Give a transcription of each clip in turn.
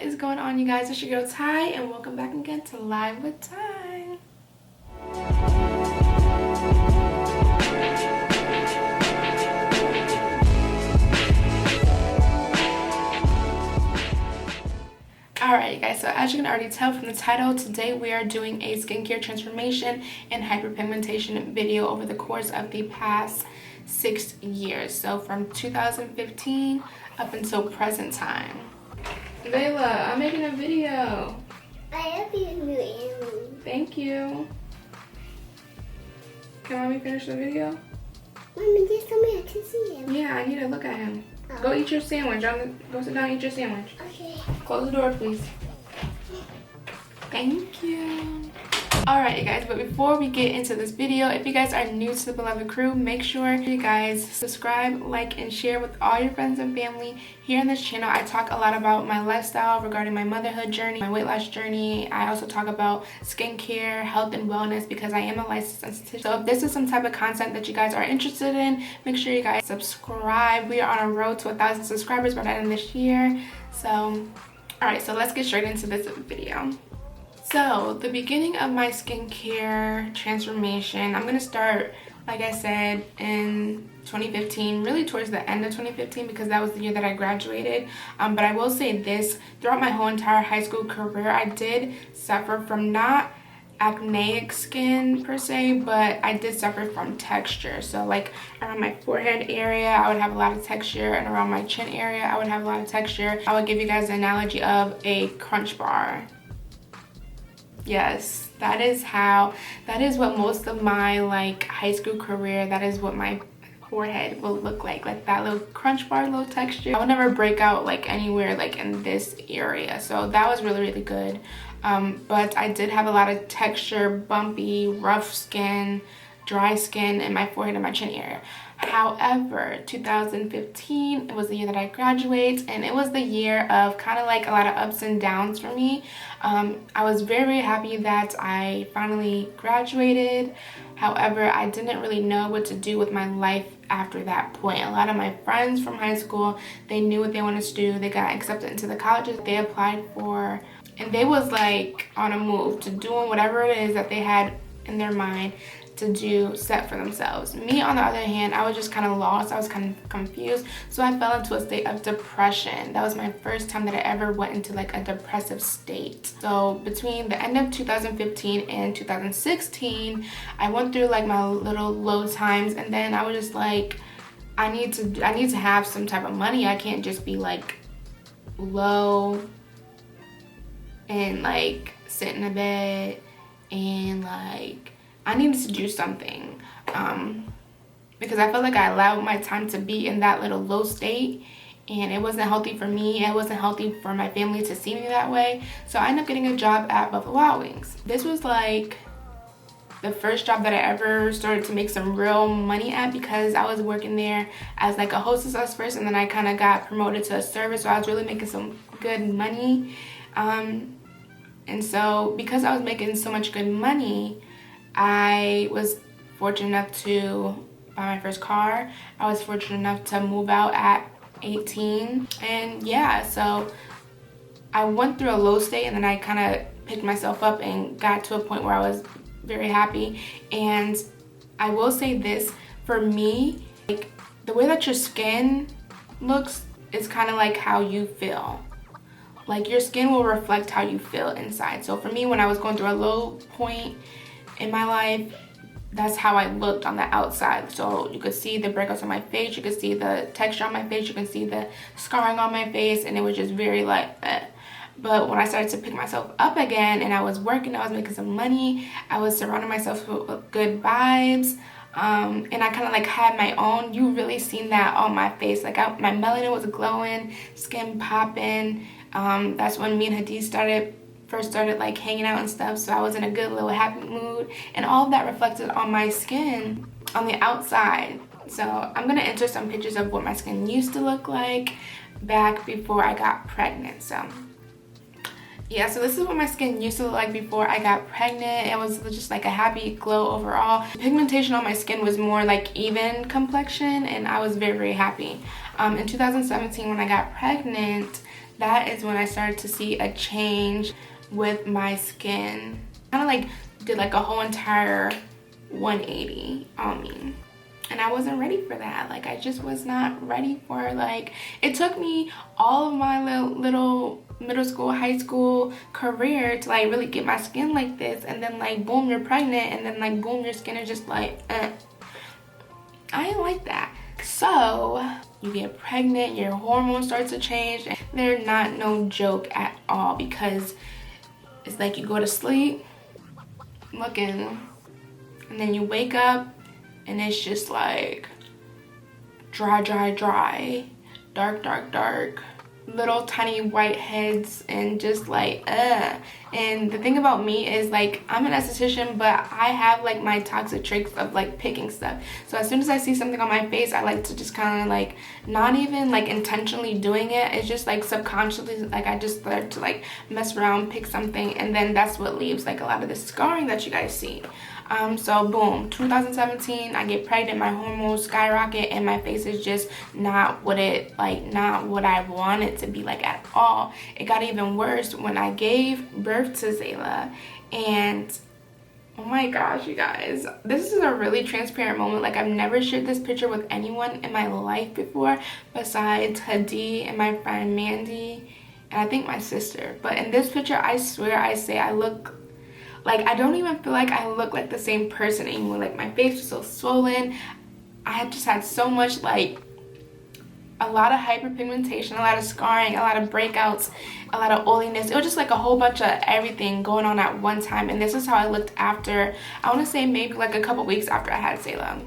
What is going on, you guys? It's your girl Ty, and welcome back again to Live with Ty. Alright, you guys, so as you can already tell from the title, today we are doing a skincare transformation and hyperpigmentation video over the course of the past 6 years. So from 2015 up until present time. Layla, I'm making a video. I love you. Thank you. Can mommy finish the video? Mommy, just tell me I can see him. Yeah, I need to look at him. Oh. Go eat your sandwich. Go sit down and eat your sandwich. Okay. Close the door, please. Thank you. Alright, you guys, but before we get into this video, if you guys are new to the beloved crew, make sure you guys subscribe, like, and share with all your friends and family. Here on this channel, I talk a lot about my lifestyle regarding my motherhood journey, my weight loss journey. I also talk about skincare, health, and wellness because I am a licensed esthetician. So if this is some type of content that you guys are interested in, make sure you guys subscribe. We are on a road to 1,000 subscribers by the end of this year. So, alright, so let's get straight into this video. So, the beginning of my skincare transformation, I'm going to start, like I said, in 2015, really towards the end of 2015 because that was the year that I graduated. But I will say this, throughout my whole entire high school career, I did suffer from not acneic skin per se, but I did suffer from texture. So like around my forehead area, I would have a lot of texture, and around my chin area, I would have a lot of texture. I would give you guys the analogy of a crunch bar. Yes, that is what most of my like high school career, that is what my forehead will look like that little crunch bar, little texture. I would never break out like anywhere like in this area, so that was really good. But I did have a lot of texture, bumpy, rough skin, dry skin in my forehead and my chin area. However, 2015 was the year that I graduated, and it was the year of kind of like a lot of ups and downs for me. I was very happy that I finally graduated. However, I didn't really know what to do with my life after that point. A lot of my friends from high school, they knew what they wanted to do. They got accepted into the colleges they applied for, and they was like on a move to doing whatever it is that they had in their mind to do, set for themselves. Me, on the other hand, I was just kind of lost. I was kind of confused, so I fell into a state of depression. That was my first time that I ever went into like a depressive state. So between the end of 2015 and 2016, I went through like my little low times, and then I was just like, I need to have some type of money. I can't just be like low and like sit in a bed, and like I needed to do something because I felt like I allowed my time to be in that little low state, and it wasn't healthy for me. It wasn't healthy for my family to see me that way. So I ended up getting a job at Buffalo Wild Wings. This was like the first job that I ever started to make some real money at, because I was working there as like a hostess at first, and then I kind of got promoted to a server, so I was really making some good money. And so because I was making so much good money, I was fortunate enough to buy my first car. I was fortunate enough to move out at 18. And yeah, so I went through a low state, and then I kind of picked myself up and got to a point where I was very happy. And I will say this, for me, like the way that your skin looks is kind of like how you feel. Like your skin will reflect how you feel inside. So for me, when I was going through a low point in my life, that's how I looked on the outside. So you could see the breakouts on my face, you could see the texture on my face, you can see the scarring on my face, and it was just very like But when I started to pick myself up again, and I was working, I was making some money, I was surrounding myself with good vibes, and I kind of like had my own, you really seen that on my face. Like my melanin was glowing, skin popping. That's when me and Hadid first started like hanging out and stuff, so I was in a good little happy mood, and all of that reflected on my skin on the outside. So I'm gonna enter some pictures of what my skin used to look like back before I got pregnant. So yeah, so this is what my skin used to look like before I got pregnant. It was just like a happy glow overall. The pigmentation on my skin was more like even complexion, and I was very happy. In 2017, when I got pregnant, that is when I started to see a change with my skin. Kind of like did like a whole entire 180 on me. And I wasn't ready for that. Like, I just was not ready for, like, it took me all of my little middle school, high school career to like really get my skin like this, and then like boom, you're pregnant, and then like boom, your skin is just like I ain't like that. So you get pregnant, your hormones start to change, and they're not no joke at all, because it's like you go to sleep looking, and then you wake up and it's just like dry, dark, little tiny white heads, and just like And the thing about me is, like, I'm an esthetician, but I have like my toxic traits of like picking stuff. So as soon as I see something on my face, I like to just kind of like, not even like intentionally doing it, it's just like subconsciously, like I just start to like mess around, pick something, and then that's what leaves like a lot of the scarring that you guys see. So boom, 2017, I get pregnant, my hormones skyrocket, and my face is just not what I want it to be like at all. It got even worse when I gave birth to Zayla, and oh my gosh, you guys, this is a really transparent moment. Like, I've never shared this picture with anyone in my life before besides Hadi and my friend Mandy, and I think my sister. But in this picture, I swear I say I look like, I don't even feel like I look like the same person anymore. Like, my face was so swollen. I had just had so much, like, a lot of hyperpigmentation, a lot of scarring, a lot of breakouts, a lot of oiliness. It was just like a whole bunch of everything going on at one time. And this is how I looked after, I want to say maybe like a couple weeks after I had Zayla.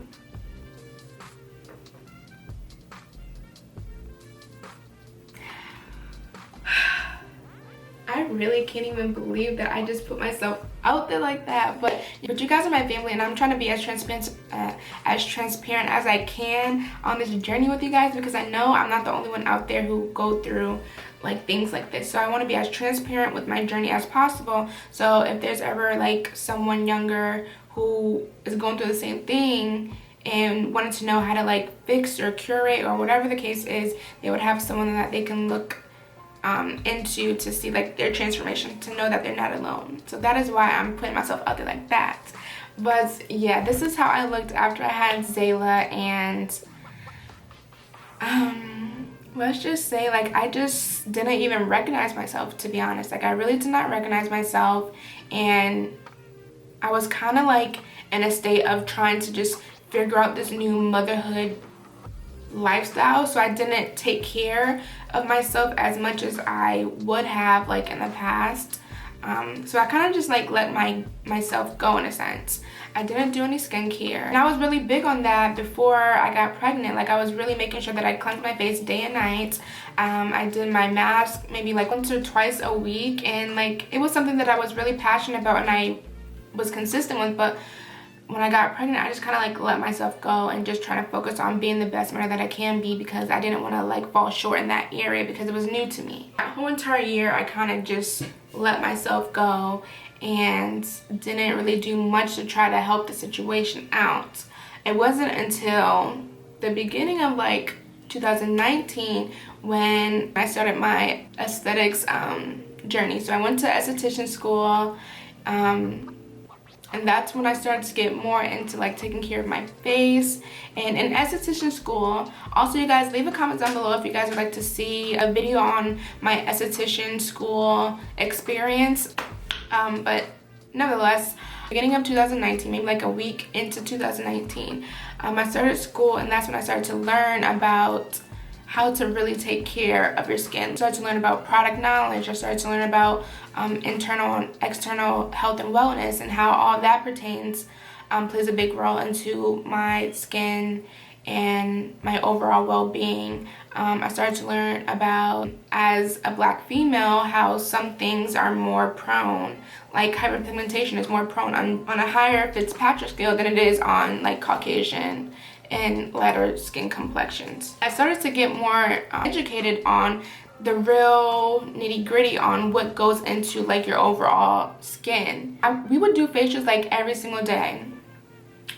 I really can't even believe that I just put myself out there like that, but you guys are my family, and I'm trying to be as transparent as I can on this journey with you guys, because I know I'm not the only one out there who go through like things like this. So I want to be as transparent with my journey as possible, so if there's ever like someone younger who is going through the same thing and wanted to know how to like fix or curate or whatever the case is, they would have someone that they can look into to see like their transformation, to know that they're not alone. So that is why I'm putting myself out there like that. But yeah, this is how I looked after I had Zayla, and let's just say, like, I just didn't even recognize myself, to be honest. Like, I really did not recognize myself, and I was kind of like in a state of trying to just figure out this new motherhood lifestyle. So I didn't take care of myself as much as I would have like in the past. So I kind of just like let myself go in a sense. I didn't do any skincare, and I was really big on that before I got pregnant. Like, I was really making sure that I cleansed my face day and night. I did my mask maybe like once or twice a week, and like it was something that I was really passionate about and I was consistent with. But when I got pregnant, I just kind of like let myself go and just try to focus on being the best mother that I can be, because I didn't want to like fall short in that area because it was new to me. That whole entire year, I kind of just let myself go and didn't really do much to try to help the situation out. It wasn't until the beginning of like 2019 when I started my aesthetics journey. So I went to esthetician school, and that's when I started to get more into like taking care of my face. And in esthetician school, also, you guys, leave a comment down below if you guys would like to see a video on my esthetician school experience. But nevertheless, beginning of 2019, maybe like a week into 2019, I started school, and that's when I started to learn about how to really take care of your skin. I started to learn about product knowledge. I started to learn about internal and external health and wellness, and how all that pertains plays a big role into my skin and my overall well-being. I started to learn about, as a Black female, how some things are more prone, like hyperpigmentation is more prone on a higher Fitzpatrick scale than it is on like Caucasian and lighter skin complexions. I started to get more educated on the real nitty-gritty on what goes into like your overall skin. We would do facials like every single day.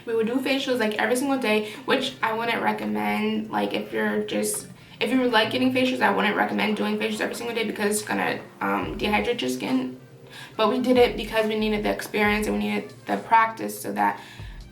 We would do facials like every single day, which I wouldn't recommend like if you're just If you like getting facials, I wouldn't recommend doing facials every single day because it's gonna dehydrate your skin. But we did it because we needed the experience and we needed the practice so that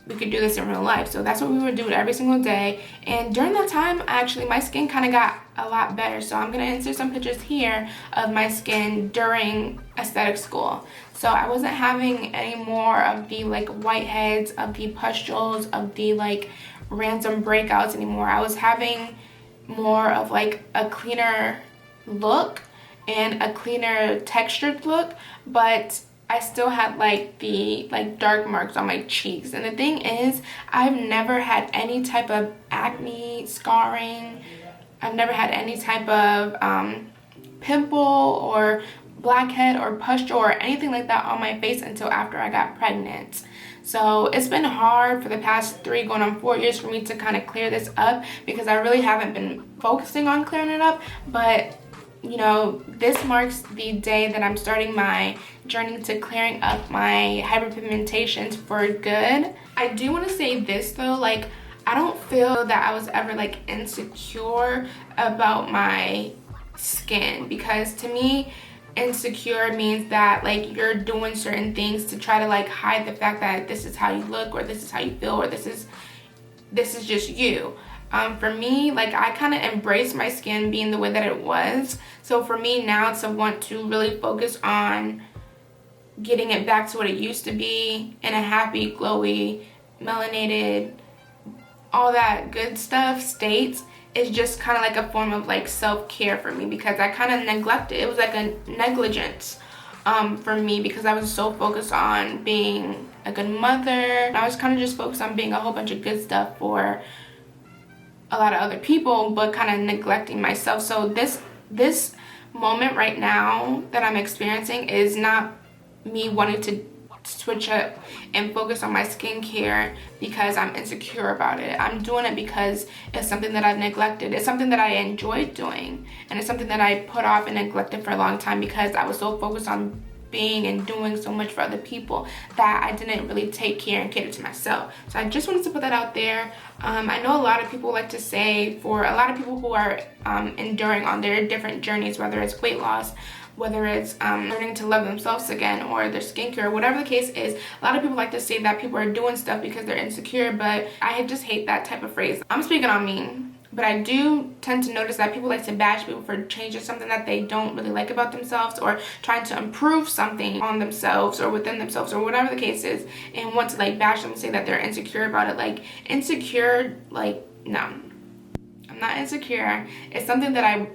we could do this in real life. So that's what we would do every single day. And during that time, actually, my skin kind of got a lot better. So I'm gonna insert some pictures here of my skin during aesthetic school. So I wasn't having any more of the like whiteheads, of the pustules, of the like random breakouts anymore. I was having more of like a cleaner look and a cleaner textured look, but I still had like the dark marks on my cheeks. And the thing is, I've never had any type of acne, scarring. I've never had any type of pimple or blackhead or pustule or anything like that on my face until after I got pregnant. So it's been hard for the past 3 going on 4 years for me to kind of clear this up because I really haven't been focusing on clearing it up. But you know, this marks the day that I'm starting my journey to clearing up my hyperpigmentations for good. I do want to say this though, like, I don't feel that I was ever like insecure about my skin, because to me, insecure means that like you're doing certain things to try to like hide the fact that this is how you look, or this is how you feel, or this is just you. For me, like, I kind of embraced my skin being the way that it was. So for me now to want to really focus on getting it back to what it used to be, in a happy, glowy, melanated, all that good stuff state, is just kind of like a form of like self-care for me, because I kind of neglected. It was like a negligence for me, because I was so focused on being a good mother. I was kind of just focused on being a whole bunch of good stuff for a lot of other people, but kind of neglecting myself. So this moment right now that I'm experiencing is not me wanting to switch up and focus on my skincare because I'm insecure about it. I'm doing it because it's something that I've neglected. It's something that I enjoyed doing, and it's something that I put off and neglected for a long time because I was so focused on being and doing so much for other people that I didn't really take care and cater to myself. So I just wanted to put that out there. I know a lot of people like to say, for a lot of people who are enduring on their different journeys, whether it's weight loss, whether it's learning to love themselves again, or their skincare, whatever the case is, a lot of people like to say that people are doing stuff because they're insecure, but I just hate that type of phrase. I'm speaking on me. But I do tend to notice that people like to bash people for changing something that they don't really like about themselves, or trying to improve something on themselves or within themselves, or whatever the case is, and want to like bash them and say that they're insecure about it. Like, insecure, like, no, I'm not insecure. It's something that I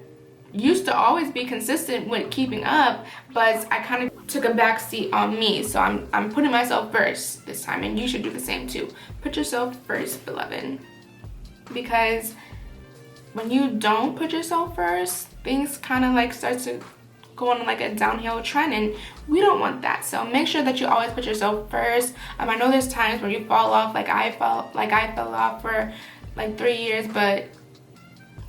used to always be consistent with keeping up, but I kind of took a back seat on me. So I'm putting myself first this time, and you should do the same too. Put yourself first, beloved, because when you don't put yourself first, things kind of like start to go on like a downhill trend, and we don't want that. So make sure that you always put yourself first. I know there's times where you fall off, like I fell off for like 3 years, but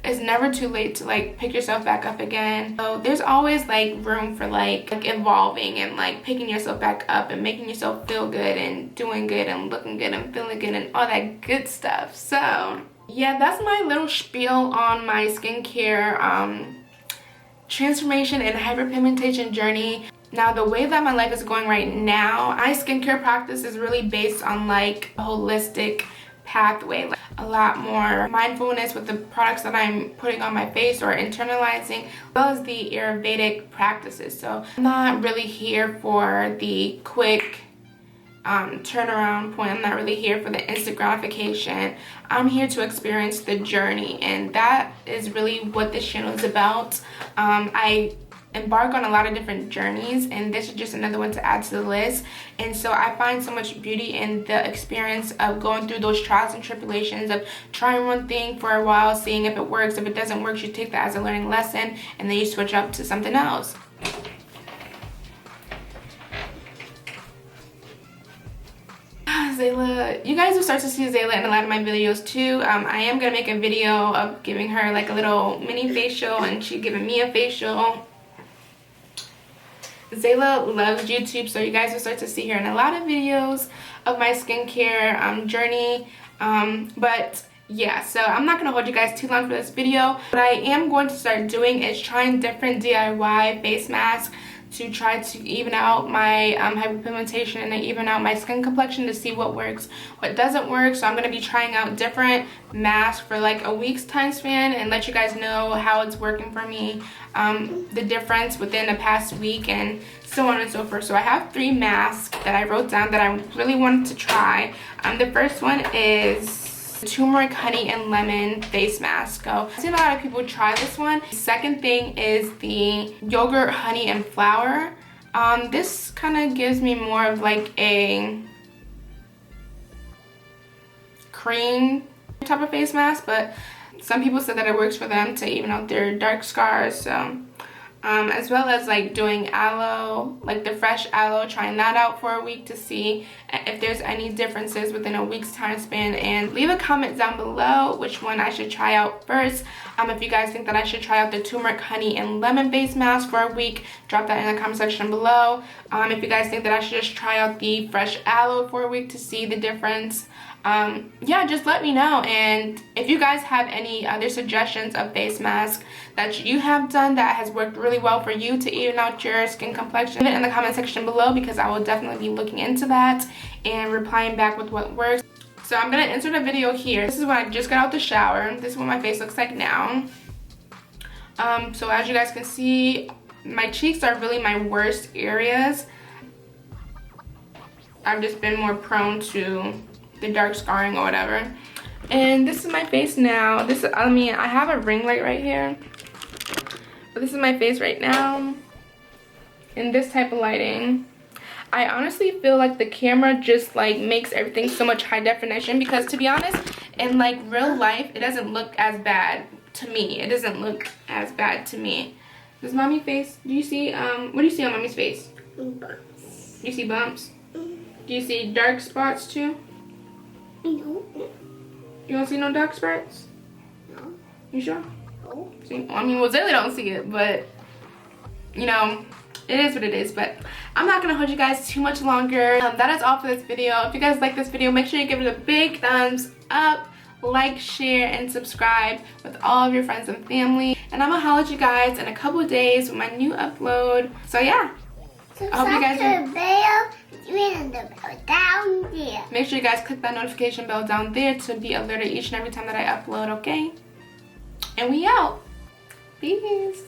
it's never too late to like pick yourself back up again. So there's always like room for like evolving and like picking yourself back up and making yourself feel good and doing good and looking good and feeling good and all that good stuff. So yeah, that's my little spiel on my skincare transformation and hyperpigmentation journey. Now, the way that my life is going right now, my skincare practice is really based on like a holistic pathway, like a lot more mindfulness with the products that I'm putting on my face or internalizing, as well as the Ayurvedic practices. So I'm not really here for the quick turnaround point. I'm not really here for the instant gratification. I'm here to experience the journey, and that is really what this channel is about. I embark on a lot of different journeys, and this is just another one to add to the list. And so I find so much beauty in the experience of going through those trials and tribulations, of trying one thing for a while, seeing if it works. If it doesn't work, you take that as a learning lesson, and then you switch up to something else. Zayla, you guys will start to see Zayla in a lot of my videos too. I am gonna make a video of giving her like a little mini facial, and she giving me a facial. Zayla loves YouTube, so you guys will start to see her in a lot of videos of my skincare journey. But yeah, so I'm not gonna hold you guys too long for this video. What I am going to start doing is trying different DIY face masks to try to even out my hyperpigmentation and even out my skin complexion to see what works, what doesn't work. So I'm going to be trying out different masks for like a week's time span and let you guys know how it's working for me, the difference within the past week and so on and so forth. So I have 3 masks that I wrote down that I really wanted to try. The first one is turmeric, honey, and lemon face mask. So I've seen a lot of people try this one. The second thing is the yogurt, honey, and flour. This kind of gives me more of like a cream type of face mask, but some people said that it works for them to even out their dark scars. So as well as like doing aloe, like the fresh aloe, trying that out for a week to see if there's any differences within a week's time span. And leave a comment down below which one I should try out first. If you guys think that I should try out the turmeric, honey, and lemon face mask for a week, drop that in the comment section below. If you guys think that I should just try out the fresh aloe for a week to see the difference, yeah, just let me know. And if you guys have any other suggestions of face masks that you have done that has worked really well for you to even out your skin complexion, leave it in the comment section below, because I will definitely be looking into that and replying back with what works. So I'm gonna insert a video here. This is when I just got out the shower. This is what my face looks like now. So as you guys can see, my cheeks are really my worst areas. I've just been more prone to the dark scarring or whatever. And this is my face now. This, I mean, I have a ring light right here, but this is my face right now in this type of lighting. I honestly feel like the camera just like makes everything so much high definition, because to be honest, in like real life, it doesn't look as bad to me. It doesn't look as bad to me. Does mommy face, do you see, what do you see on mommy's face? Bumps. You see bumps? Do you see dark spots too? No. You don't see no dark spots? No. You sure? No. See, I mean, well, Zaylee don't see it, but you know, it is what it is. But I'm not gonna hold you guys too much longer. That is all for this video. If you guys like this video, make sure you give it a big thumbs up, like, share, and subscribe with all of your friends and family. And I'm gonna holler at you guys in a couple of days with my new upload. So yeah, I hope you guys the bell, and the bell down there. make sure you guys click that notification bell down there to be alerted each and every time that I upload, okay? And we out. Peace.